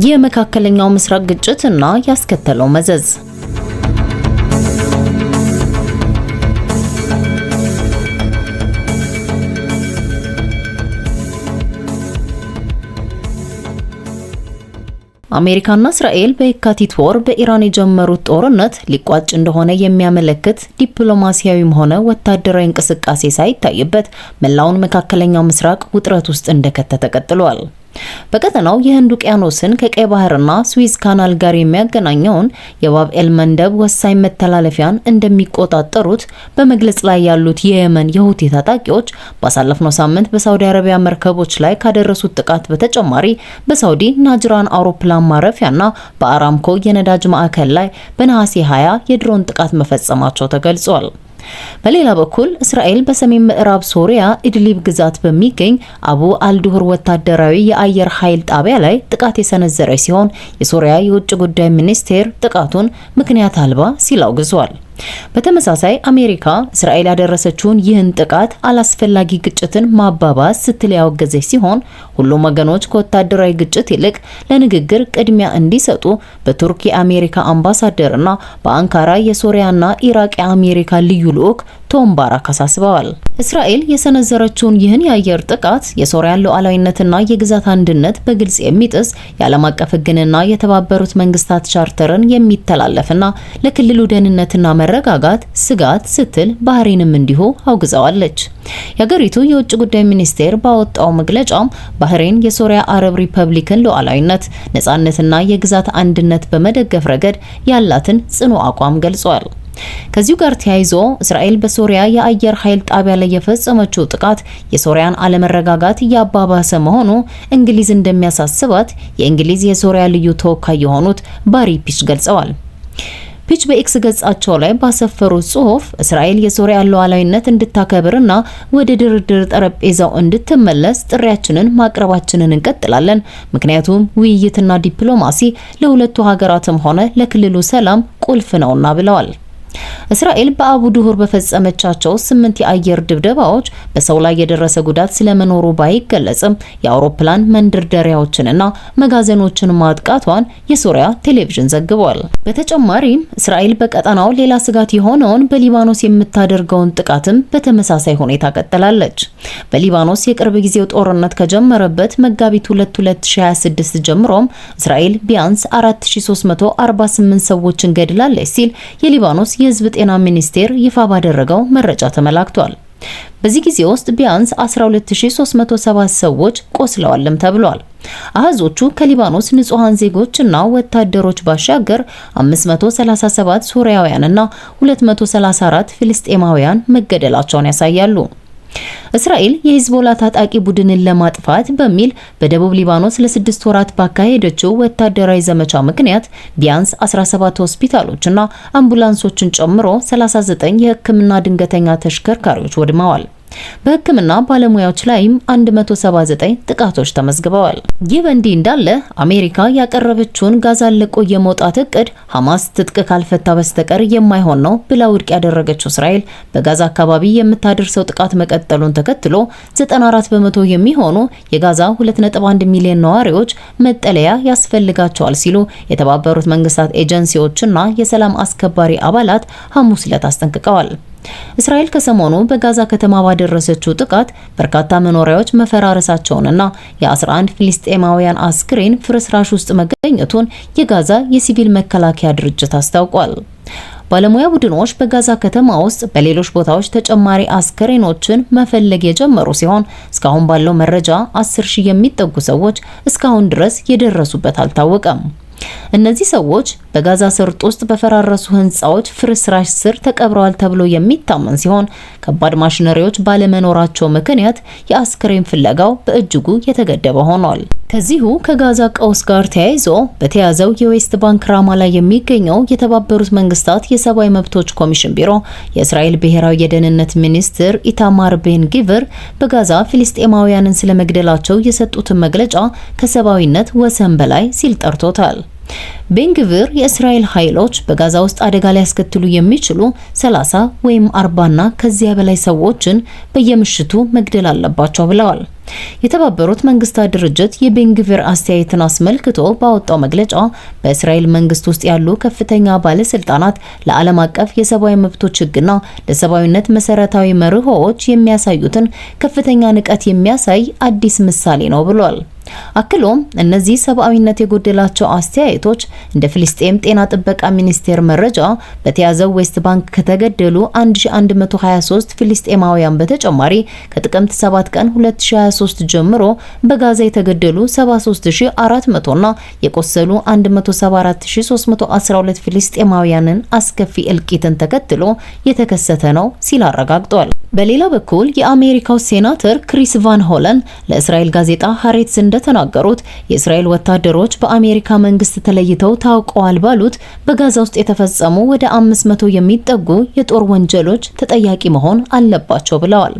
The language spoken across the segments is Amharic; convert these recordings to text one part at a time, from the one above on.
የመካከለኛው ምስራቅ ግጭት እና ያስከተለው መዘዝ። አሜሪካና እስራኤል በየካቲት ወር በኢራን የጀመሩት ጦርነት ሊቋጭ እንደሆነ የሚያመለክት ዲፕሎማሲያዊም ሆነ ወታደራዊ እንቅስቃሴ ሳይታይበት መላውን መካከለኛው ምስራቅ ውጥረት ውስጥ እንደከተተ ቀጥሏል። በቀጠናው የህንድ ውቅያኖስን ከቀይ ባህርና ስዊዝ ካናል ጋር የሚያገናኘውን የባብ ኤል መንደብ ወሳኝ መተላለፊያን እንደሚቆጣጠሩት በመግለጽ ላይ ያሉት የየመን የሁቲ ታጣቂዎች ባሳለፍነው ሳምንት በሳውዲ አረቢያ መርከቦች ላይ ካደረሱት ጥቃት በተጨማሪ በሳውዲ ናጅራን አውሮፕላን ማረፊያና በአራምኮ የነዳጅ ማዕከል ላይ በነሐሴ 20 የድሮን ጥቃት መፈጸማቸው ተገልጿል። በሌላ በኩል እስራኤል በሰሜን ምዕራብ ሶሪያ ኢድሊብ ግዛት በሚገኝ አቡ አልዱህር ወታደራዊ የአየር ኃይል ጣቢያ ላይ ጥቃት የሰነዘረች ሲሆን የሶሪያ የውጭ ጉዳይ ሚኒስቴር ጥቃቱን ምክንያት አልባ ሲል አውግዟል። በተመሳሳይ አሜሪካ እስራኤል ያደረሰችውን ይህን ጥቃት አላስፈላጊ ግጭትን ማባባስ ስትል ያወገዘች ሲሆን ሁሉም ወገኖች ከወታደራዊ ግጭት ይልቅ ለንግግር ቅድሚያ እንዲሰጡ በቱርክ የአሜሪካ አምባሳደርና በአንካራ የሶሪያና ኢራቅ የአሜሪካ ልዩ ልዑክ ቶም ባራክ አሳስበዋል። እስራኤል የሰነዘረችውን ይህን የአየር ጥቃት የሶሪያን ሉዓላዊነትና የግዛት አንድነት በግልጽ የሚጥስ የዓለም አቀፍ ሕግንና የተባበሩት መንግስታት ቻርተርን የሚተላለፍና ለክልሉ ደህንነትና መረጋጋት ስጋት ስትል ባህሬንም እንዲሁ አውግዛዋለች። የሀገሪቱ የውጭ ጉዳይ ሚኒስቴር ባወጣው መግለጫም ባህሬን የሶሪያ አረብ ሪፐብሊክን ሉዓላዊነት፣ ነጻነትና የግዛት አንድነት በመደገፍ ረገድ ያላትን ጽኑ አቋም ገልጿል። ከዚሁ ጋር ተያይዞ እስራኤል በሶሪያ የአየር ኃይል ጣቢያ ላይ የፈጸመችው ጥቃት የሶሪያን አለመረጋጋት እያባባሰ መሆኑ እንግሊዝ እንደሚያሳስባት የእንግሊዝ የሶሪያ ልዩ ተወካይ የሆኑት ባሪ ፒች ገልጸዋል። ፒች በኤክስ ገጻቸው ላይ ባሰፈሩት ጽሑፍ እስራኤል የሶሪያ ሉዓላዊነት እንድታከብርና ወደ ድርድር ጠረጴዛው እንድትመለስ ጥሪያችንን ማቅረባችንን እንቀጥላለን፣ ምክንያቱም ውይይትና ዲፕሎማሲ ለሁለቱ ሀገራትም ሆነ ለክልሉ ሰላም ቁልፍ ነውና ብለዋል። እስራኤል በአቡ ዱሁር በፈጸመቻቸው 8 የአየር ድብደባዎች በሰው ላይ የደረሰ ጉዳት ስለመኖሩ ባይገለጽም የአውሮፕላን መንደርደሪያዎችንና መጋዘኖችን ማጥቃቷን የሶሪያ ቴሌቪዥን ዘግቧል። በተጨማሪም እስራኤል በቀጠናው ሌላ ስጋት የሆነውን በሊባኖስ የምታደርገውን ጥቃትም በተመሳሳይ ሁኔታ ቀጥላለች። በሊባኖስ የቅርብ ጊዜው ጦርነት ከጀመረበት መጋቢት 2026 ጀምሮም እስራኤል ቢያንስ 4348 ሰዎችን ገድላለች ሲል የሊባኖስ የህዝብ ጤና ሚኒስቴር ይፋ ባደረገው መረጃ ተመላክቷል። በዚህ ጊዜ ውስጥ ቢያንስ 12307 ሰዎች ቆስለዋልም ተብሏል። አሃዞቹ ከሊባኖስ ንጹሃን ዜጎችና ወታደሮች ባሻገር 537 ሶሪያውያንና 234 ፍልስጤማውያን መገደላቸውን ያሳያሉ። እስራኤል የሂዝቦላ ታጣቂ ቡድንን ለማጥፋት በሚል በደቡብ ሊባኖስ ለ6 ወራት ባካሄደችው ወታደራዊ ዘመቻ ምክንያት ቢያንስ 17 ሆስፒታሎችና አምቡላንሶችን ጨምሮ 39 የሕክምና ድንገተኛ ተሽከርካሪዎች ወድመዋል። በሕክምና ባለሙያዎች ላይም 179 ጥቃቶች ተመዝግበዋል። ይህ በእንዲህ እንዳለ አሜሪካ ያቀረበችውን ጋዛን ለቆ የመውጣት እቅድ ሐማስ ትጥቅ ካልፈታ በስተቀር የማይሆን ነው ብላ ውድቅ ያደረገችው እስራኤል በጋዛ አካባቢ የምታደርሰው ጥቃት መቀጠሉን ተከትሎ 94 በመቶ የሚሆኑ የጋዛ 2.1 ሚሊዮን ነዋሪዎች መጠለያ ያስፈልጋቸዋል ሲሉ የተባበሩት መንግስታት ኤጀንሲዎችና የሰላም አስከባሪ አባላት ሐሙስ ዕለት አስጠንቅቀዋል። እስራኤል ከሰሞኑ በጋዛ ከተማ ባደረሰችው ጥቃት በርካታ መኖሪያዎች መፈራረሳቸውንና የ11 ፍልስጤማውያን አስክሬን ፍርስራሽ ውስጥ መገኘቱን የጋዛ የሲቪል መከላከያ ድርጅት አስታውቋል። ባለሙያ ቡድኖች በጋዛ ከተማ ውስጥ በሌሎች ቦታዎች ተጨማሪ አስክሬኖችን መፈለግ የጀመሩ ሲሆን እስካሁን ባለው መረጃ 10,000 የሚጠጉ ሰዎች እስካሁን ድረስ የደረሱበት አልታወቀም። እነዚህ ሰዎች በጋዛ ሰርጥ ውስጥ በፈራረሱ ህንጻዎች ፍርስራሽ ስር ተቀብረዋል ተብሎ የሚታመን ሲሆን ከባድ ማሽነሪዎች ባለመኖራቸው ምክንያት የአስክሬን ፍለጋው በእጅጉ የተገደበ ሆኗል። ከዚሁ ከጋዛ ቀውስ ጋር ተያይዞ በተያዘው የዌስት ባንክ ራማ ላይ የሚገኘው የተባበሩት መንግስታት የሰብአዊ መብቶች ኮሚሽን ቢሮ የእስራኤል ብሔራዊ የደህንነት ሚኒስትር ኢታማር ቤን ጊቭር በጋዛ ፍልስጤማውያንን ስለመግደላቸው የሰጡትን መግለጫ ከሰብአዊነት ወሰን በላይ ሲል ጠርቶታል። ቤንግቪር የእስራኤል ኃይሎች በጋዛ ውስጥ አደጋ ሊያስከትሉ የሚችሉ 30 ወይም 40ና ከዚያ በላይ ሰዎችን በየምሽቱ መግደል አለባቸው ብለዋል። የተባበሩት መንግስታት ድርጅት የቤንግቪር አስተያየትን አስመልክቶ ባወጣው መግለጫ በእስራኤል መንግስት ውስጥ ያሉ ከፍተኛ ባለስልጣናት ለዓለም አቀፍ የሰብአዊ መብቶች ሕግና ለሰብአዊነት መሰረታዊ መርሆዎች የሚያሳዩትን ከፍተኛ ንቀት የሚያሳይ አዲስ ምሳሌ ነው ብሏል። አክሎም እነዚህ ሰብአዊነት የጎደላቸው አስተያየቶች እንደ ፍልስጤም ጤና ጥበቃ ሚኒስቴር መረጃ በተያዘው ዌስት ባንክ ከተገደሉ 1123 ፍልስጤማውያን በተጨማሪ ከጥቅምት 7 ቀን 2023 ጀምሮ በጋዛ የተገደሉ 73400 እና የቆሰሉ 174312 ፍልስጤማውያንን አስከፊ እልቂትን ተከትሎ የተከሰተ ነው ሲል አረጋግጧል። በሌላ በኩል የአሜሪካው ሴናተር ክሪስ ቫን ሆለን ለእስራኤል ጋዜጣ ሃሬትስ እንደተናገሩት የእስራኤል ወታደሮች በአሜሪካ መንግስት ተለይተው ታውቀዋል ባሉት በጋዛ ውስጥ የተፈጸሙ ወደ 500 የሚጠጉ የጦር ወንጀሎች ተጠያቂ መሆን አለባቸው ብለዋል።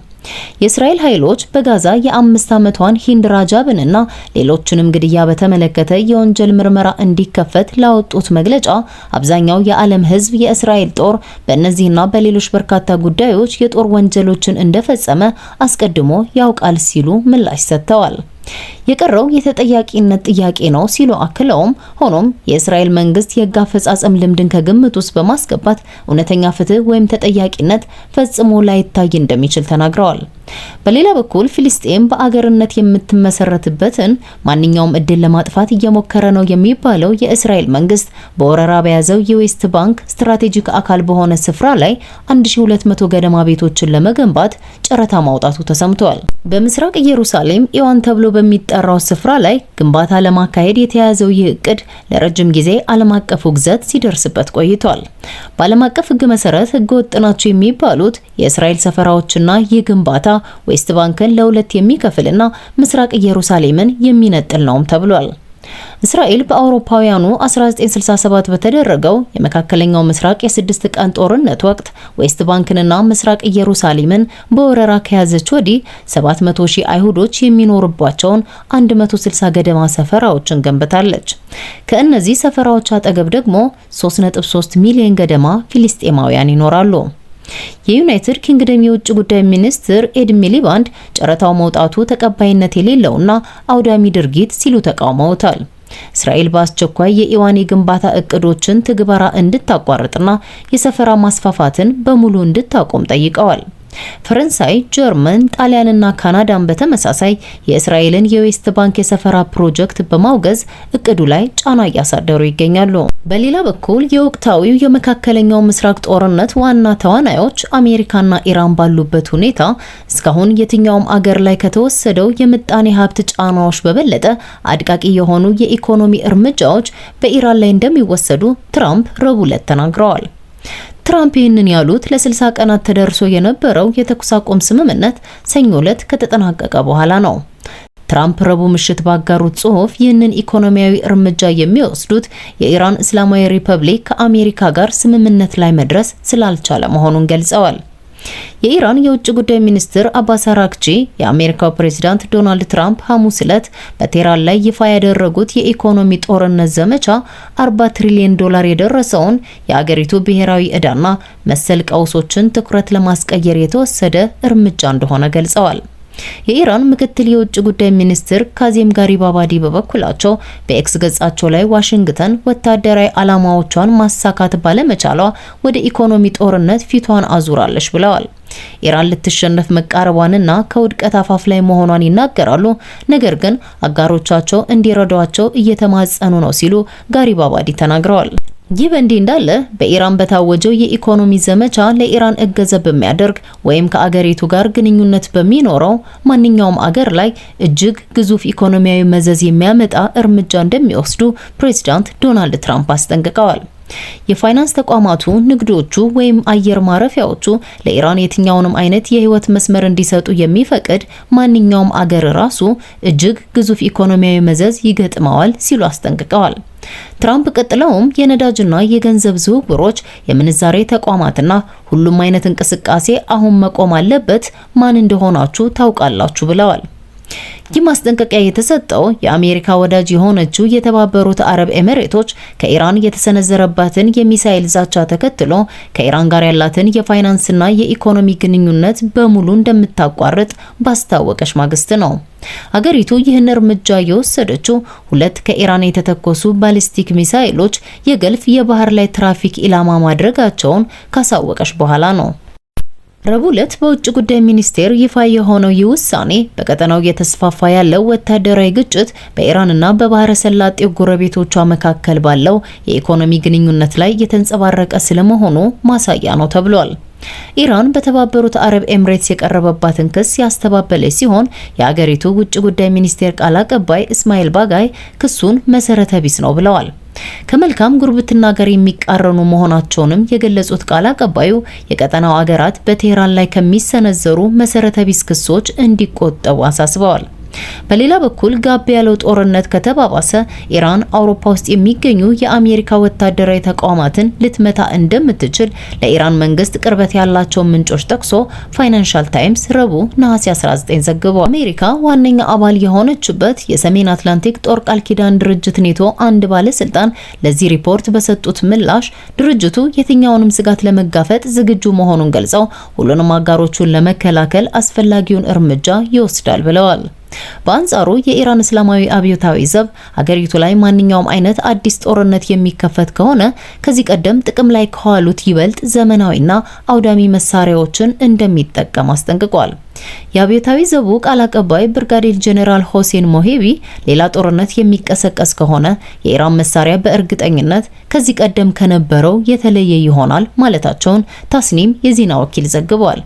የእስራኤል ኃይሎች በጋዛ የ5 ዓመቷን ሂንድ ራጃብንና ሌሎችንም ግድያ በተመለከተ የወንጀል ምርመራ እንዲከፈት ላወጡት መግለጫ አብዛኛው የዓለም ሕዝብ የእስራኤል ጦር በእነዚህና በሌሎች በርካታ ጉዳዮች የጦር ወንጀሎችን እንደፈጸመ አስቀድሞ ያውቃል ሲሉ ምላሽ ሰጥተዋል። የቀረው የተጠያቂነት ጥያቄ ነው ሲሉ አክለውም ሆኖም የእስራኤል መንግስት የሕግ አፈጻጸም ልምድን ከግምት ውስጥ በማስገባት እውነተኛ ፍትህ ወይም ተጠያቂነት ፈጽሞ ላይታይ እንደሚችል ተናግረዋል። በሌላ በኩል ፍልስጤም በአገርነት የምትመሰረትበትን ማንኛውም እድል ለማጥፋት እየሞከረ ነው የሚባለው የእስራኤል መንግስት በወረራ በያዘው የዌስት ባንክ ስትራቴጂክ አካል በሆነ ስፍራ ላይ 1200 ገደማ ቤቶችን ለመገንባት ጨረታ ማውጣቱ ተሰምቷል። በምስራቅ ኢየሩሳሌም ኢዋን ተብሎ በሚጠራው ስፍራ ላይ ግንባታ ለማካሄድ የተያዘው ይህ እቅድ ለረጅም ጊዜ ዓለም አቀፍ ውግዘት ሲደርስበት ቆይቷል። በዓለም አቀፍ ሕግ መሰረት ሕገወጥ ናቸው የሚባሉት የእስራኤል ሰፈራዎችና ይህ ግንባታ ዌስት ባንክን ለሁለት የሚከፍልና ምስራቅ ኢየሩሳሌምን የሚነጥል ነውም ተብሏል። እስራኤል በአውሮፓውያኑ 1967 በተደረገው የመካከለኛው ምስራቅ የ6 ቀን ጦርነት ወቅት ዌስት ባንክንና ምስራቅ ኢየሩሳሌምን በወረራ ከያዘች ወዲህ 700,000 አይሁዶች የሚኖርባቸውን 160 ገደማ ሰፈራዎችን ገንብታለች። ከእነዚህ ሰፈራዎች አጠገብ ደግሞ 3.3 ሚሊዮን ገደማ ፊልስጤማውያን ይኖራሉ። የዩናይትድ ኪንግደም የውጭ ጉዳይ ሚኒስትር ኤድ ሚሊባንድ ጨረታው መውጣቱ ተቀባይነት የሌለውና አውዳሚ ድርጊት ሲሉ ተቃውመውታል። እስራኤል በአስቸኳይ የኢዋን ግንባታ እቅዶችን ትግበራ እንድታቋርጥና የሰፈራ ማስፋፋትን በሙሉ እንድታቆም ጠይቀዋል። ፈረንሳይ፣ ጀርመን፣ ጣሊያንና ካናዳን በተመሳሳይ የእስራኤልን የዌስት ባንክ የሰፈራ ፕሮጀክት በማውገዝ እቅዱ ላይ ጫና እያሳደሩ ይገኛሉ። በሌላ በኩል የወቅታዊው የመካከለኛው ምስራቅ ጦርነት ዋና ተዋናዮች አሜሪካና ኢራን ባሉበት ሁኔታ እስካሁን የትኛውም አገር ላይ ከተወሰደው የምጣኔ ሀብት ጫናዎች በበለጠ አድቃቂ የሆኑ የኢኮኖሚ እርምጃዎች በኢራን ላይ እንደሚወሰዱ ትራምፕ ረቡዕ ዕለት ተናግረዋል። ትራምፕ ይህንን ያሉት ለ60 ቀናት ተደርሶ የነበረው የተኩስ አቁም ስምምነት ሰኞ ዕለት ከተጠናቀቀ በኋላ ነው። ትራምፕ ረቡዕ ምሽት ባጋሩት ጽሑፍ ይህንን ኢኮኖሚያዊ እርምጃ የሚወስዱት የኢራን እስላማዊ ሪፐብሊክ ከአሜሪካ ጋር ስምምነት ላይ መድረስ ስላልቻለ መሆኑን ገልጸዋል። የኢራን የውጭ ጉዳይ ሚኒስትር አባስ አራግቺ የአሜሪካው ፕሬዝዳንት ዶናልድ ትራምፕ ሐሙስ ዕለት በቴህራን ላይ ይፋ ያደረጉት የኢኮኖሚ ጦርነት ዘመቻ $40 ትሪሊዮን የደረሰውን የአገሪቱ ብሔራዊ ዕዳና መሰል ቀውሶችን ትኩረት ለማስቀየር የተወሰደ እርምጃ እንደሆነ ገልጸዋል። የኢራን ምክትል የውጭ ጉዳይ ሚኒስትር ካዜም ጋሪባባዲ በበኩላቸው በኤክስ ገጻቸው ላይ ዋሽንግተን ወታደራዊ ዓላማዎቿን ማሳካት ባለመቻሏ ወደ ኢኮኖሚ ጦርነት ፊቷን አዙራለች ብለዋል። ኢራን ልትሸነፍ መቃረቧንና ከውድቀት አፋፍ ላይ መሆኗን ይናገራሉ። ነገር ግን አጋሮቻቸው እንዲረዷቸው እየተማጸኑ ነው ሲሉ ጋሪባባዲ ተናግረዋል። ይህ በእንዲህ እንዳለ በኢራን በታወጀው የኢኮኖሚ ዘመቻ ለኢራን እገዛ በሚያደርግ ወይም ከአገሪቱ ጋር ግንኙነት በሚኖረው ማንኛውም አገር ላይ እጅግ ግዙፍ ኢኮኖሚያዊ መዘዝ የሚያመጣ እርምጃ እንደሚወስዱ ፕሬዝዳንት ዶናልድ ትራምፕ አስጠንቅቀዋል። የፋይናንስ ተቋማቱ፣ ንግዶቹ ወይም አየር ማረፊያዎቹ ለኢራን የትኛውንም አይነት የህይወት መስመር እንዲሰጡ የሚፈቅድ ማንኛውም አገር ራሱ እጅግ ግዙፍ ኢኮኖሚያዊ መዘዝ ይገጥመዋል ሲሉ አስጠንቅቀዋል። ትራምፕ ቀጥለውም የነዳጅና የገንዘብ ዝውውሮች፣ የምንዛሬ ተቋማትና ሁሉም አይነት እንቅስቃሴ አሁን መቆም አለበት፣ ማን እንደሆናችሁ ታውቃላችሁ ብለዋል። ይህ ማስጠንቀቂያ የተሰጠው የአሜሪካ ወዳጅ የሆነችው የተባበሩት አረብ ኤሚሬቶች ከኢራን የተሰነዘረባትን የሚሳኤል ዛቻ ተከትሎ ከኢራን ጋር ያላትን የፋይናንስና የኢኮኖሚ ግንኙነት በሙሉ እንደምታቋርጥ ባስታወቀች ማግስት ነው። አገሪቱ ይህን እርምጃ የወሰደችው ሁለት ከኢራን የተተኮሱ ባሊስቲክ ሚሳኤሎች የገልፍ የባህር ላይ ትራፊክ ኢላማ ማድረጋቸውን ካሳወቀች በኋላ ነው። ረቡዕ ዕለት በውጭ ጉዳይ ሚኒስቴር ይፋ የሆነው ይህ ውሳኔ በቀጠናው እየተስፋፋ ያለው ወታደራዊ ግጭት በኢራንና በባህረ ሰላጤው ጎረቤቶቿ መካከል ባለው የኢኮኖሚ ግንኙነት ላይ የተንጸባረቀ ስለመሆኑ ማሳያ ነው ተብሏል። ኢራን በተባበሩት አረብ ኤሚሬትስ የቀረበባትን ክስ ያስተባበለች ሲሆን የአገሪቱ ውጭ ጉዳይ ሚኒስቴር ቃል አቀባይ እስማኤል ባጋይ ክሱን መሰረተ ቢስ ነው ብለዋል። ከመልካም ጉርብትና ጋር የሚቃረኑ መሆናቸውንም የገለጹት ቃል አቀባዩ የቀጠናው አገራት በቴህራን ላይ ከሚሰነዘሩ መሰረተ ቢስ ክሶች እንዲቆጠቡ አሳስበዋል። በሌላ በኩል ጋብ ያለው ጦርነት ከተባባሰ ኢራን አውሮፓ ውስጥ የሚገኙ የአሜሪካ ወታደራዊ ተቋማትን ልትመታ እንደምትችል ለኢራን መንግስት ቅርበት ያላቸው ምንጮች ጠቅሶ ፋይናንሻል ታይምስ ረቡዕ ነሐሴ 19 ዘግቧል። አሜሪካ ዋነኛ አባል የሆነችበት የሰሜን አትላንቲክ ጦር ቃል ኪዳን ድርጅት ኔቶ አንድ ባለስልጣን ለዚህ ሪፖርት በሰጡት ምላሽ ድርጅቱ የትኛውንም ስጋት ለመጋፈጥ ዝግጁ መሆኑን ገልጸው ሁሉንም አጋሮቹን ለመከላከል አስፈላጊውን እርምጃ ይወስዳል ብለዋል። በአንጻሩ የኢራን እስላማዊ አብዮታዊ ዘብ ሀገሪቱ ላይ ማንኛውም አይነት አዲስ ጦርነት የሚከፈት ከሆነ ከዚህ ቀደም ጥቅም ላይ ከዋሉት ይበልጥ ዘመናዊና አውዳሚ መሳሪያዎችን እንደሚጠቀም አስጠንቅቋል። የአብዮታዊ ዘቡ ቃል አቀባይ ብርጋዴር ጄኔራል ሆሴን ሞሄቢ ሌላ ጦርነት የሚቀሰቀስ ከሆነ የኢራን መሳሪያ በእርግጠኝነት ከዚህ ቀደም ከነበረው የተለየ ይሆናል ማለታቸውን ታስኒም የዜና ወኪል ዘግቧል።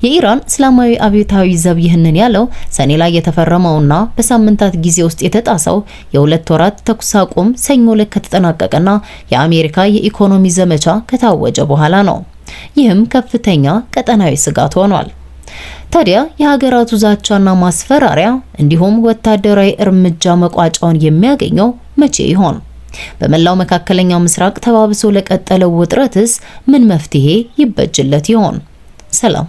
የኢራን እስላማዊ አብዮታዊ ዘብ ይህንን ያለው ሰኔ ላይ የተፈረመውና በሳምንታት ጊዜ ውስጥ የተጣሰው የ2 ወራት ተኩስ አቁም ሰኞ ዕለት ከተጠናቀቀና የአሜሪካ የኢኮኖሚ ዘመቻ ከታወጀ በኋላ ነው። ይህም ከፍተኛ ቀጠናዊ ስጋት ሆኗል። ታዲያ የሀገራቱ ዛቻና ማስፈራሪያ እንዲሁም ወታደራዊ እርምጃ መቋጫውን የሚያገኘው መቼ ይሆን? በመላው መካከለኛው ምስራቅ ተባብሶ ለቀጠለው ውጥረትስ ምን መፍትሄ ይበጅለት ይሆን? ሰላም